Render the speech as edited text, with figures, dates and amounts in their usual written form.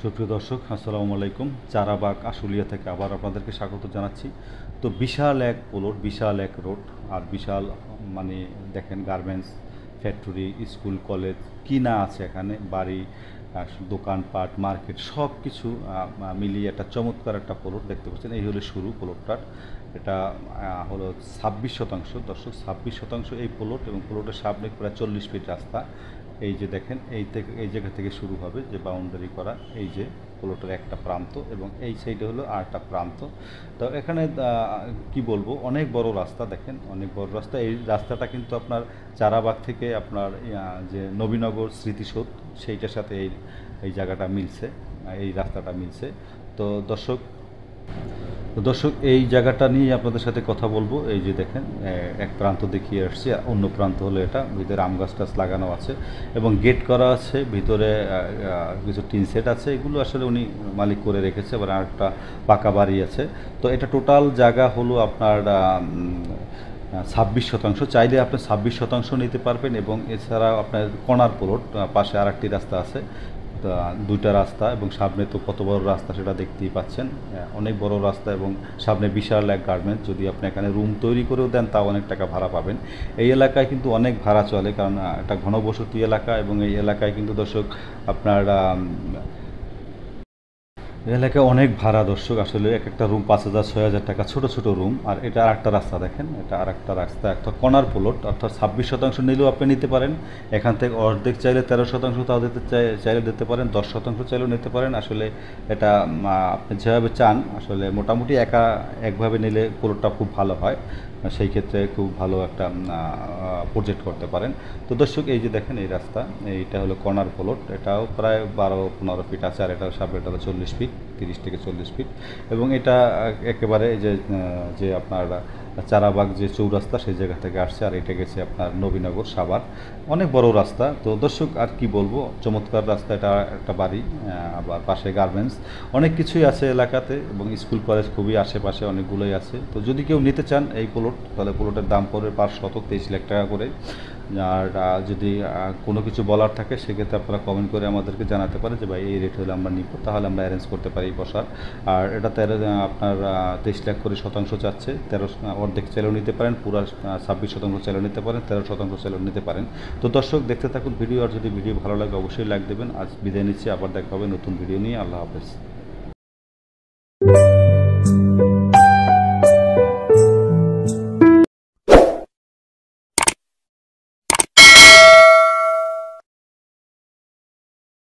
সুপ্রিয় দর্শক, আসসালামু আলাইকুম। চারাবাগ আশুলিয়া থেকে আবার আপনাদেরকে স্বাগত জানাচ্ছি। তো বিশাল এক প্লট, বিশাল এক রোড, আর বিশাল মানে দেখেন গার্মেন্টস ফ্যাক্টরি, স্কুল, কলেজ কি না আছে এখানে, বাড়ি, দোকানপাট, মার্কেট সব কিছু মিলিয়ে একটা চমৎকার একটা প্লট দেখতে পাচ্ছেন। এই হলো শুরু প্লটটার। এটা হলো 26 শতাংশ। দর্শক, 26 শতাংশ এই প্লট, এবং প্লটের সামনে প্রায় 40 ফিট রাস্তা। এই যে দেখেন, এই জায়গা থেকে শুরু হবে যে বাউন্ডারি করা, এই যে প্লটের একটা প্রান্ত, এবং এই সাইডে হলো আরেকটা প্রান্ত। তো এখানে কি বলবো, অনেক বড় রাস্তা, দেখেন অনেক বড় রাস্তা। এই রাস্তাটা কিন্তু আপনার চারাবাগ থেকে আপনার যে নবীনগর স্মৃতিসৌধ সেইটার সাথে এই জায়গাটা মিলছে, এই রাস্তাটা মিলছে। তো দর্শক, এই জায়গাটা নিয়ে আপনাদের সাথে কথা বলবো। এই যে দেখেন, এক প্রান্ত দেখিয়ে আসছি, অন্য প্রান্ত হলো এটা। ভিতরে আম গাছ টাছ লাগানো আছে এবং গেট করা আছে। ভিতরে কিছু টিন সেট আছে, এগুলো আসলে উনি মালিক করে রেখেছে। এবার আরেকটা পাকা বাড়ি আছে। তো এটা টোটাল জায়গা হলো আপনার 26 শতাংশ। চাইলে আপনি 26 শতাংশ নিতে পারবেন, এবং এছাড়া আপনার কর্নার প্লট, পাশে আরেকটি রাস্তা আছে, দুইটা রাস্তা, এবং সামনে তো কত বড় রাস্তা সেটা দেখতেই পাচ্ছেন। অনেক বড় রাস্তা, এবং সামনে বিশাল এক গার্মেন্টস। যদি আপনি এখানে রুম তৈরি করেও দেন তাও অনেক টাকা ভাড়া পাবেন। এই এলাকায় কিন্তু অনেক ভাড়া চলে, কারণ একটা ঘনবসতি এলাকা, এবং এই এলাকায় কিন্তু দর্শক আপনার এলাকায় অনেক ভাড়া। দর্শক, আসলে এক একটা রুম 5,000 6,000 টাকা, ছোটো ছোটো রুম। আর এটা আর একটা রাস্তা দেখেন, এটা আর একটা রাস্তা, একটা কর্নার প্লট, অর্থাৎ 26 শতাংশ নিলেও আপনি নিতে পারেন। এখান থেকে অর্ধেক চাইলে 13 শতাংশ তাও দিতে চাইলে দিতে পারেন, 10 শতাংশ চাইলেও নিতে পারেন। আসলে এটা আপনি যেভাবে চান, আসলে মোটামুটি একভাবে নিলে প্লটটা খুব ভালো হয়। সেই ক্ষেত্রে খুব ভালো একটা প্রজেক্ট করতে পারেন। তো দর্শক, এই যে দেখেন এই রাস্তা, এইটা হলো কর্নার প্লট। এটাও প্রায় 12-15 ফিট আছে, আর এটাও সামনে, এটা 40 ফিট, 30 থেকে 40 ফিট। এবং এটা একেবারে যে আপনার চারাবাগ যে চৌরাস্তা সেই জায়গা থেকে আসছে, আর এটা গেছে আপনার নবীনগর সাভার। অনেক বড় রাস্তা। তো দর্শক, আর কি বলবো, চমৎকার রাস্তা। এটা একটা বাড়ি, আবার পাশে গার্মেন্টস, অনেক কিছুই আছে এলাকাতে, এবং স্কুল কলেজ খুবই আশেপাশে অনেকগুলোই আছে। তো যদি কেউ নিতে চান এই প্লট, তাহলে প্লটের দাম পড়বে পার শতক 23 লাখ টাকা করে। আর যদি কোনো কিছু বলার থাকে সেক্ষেত্রে আপনারা কমেন্ট করে আমাদেরকে জানাতে পারেন যে ভাই এই রেট হলে আমরা নিব, তাহলে আমরা অ্যারেঞ্জ করতে পারি বসার। আর এটা আপনার 23 লাখ করে শতাংশ চাচ্ছে। 13 অর্ধেক চাইলেও নিতে পারেন, পুরো 26 শতাংশ চাইলেও নিতে পারেন, 13 শতাংশ চাইলেও নিতে পারেন। তো দর্শক, দেখতে থাকুন ভিডিও, আর যদি ভিডিও ভালো লাগে অবশ্যই লাইক দেবেন। আজ বিদায় নিচ্ছি, আবার দেখা হবে নতুন ভিডিও নিয়ে। আল্লাহ হাফেজ।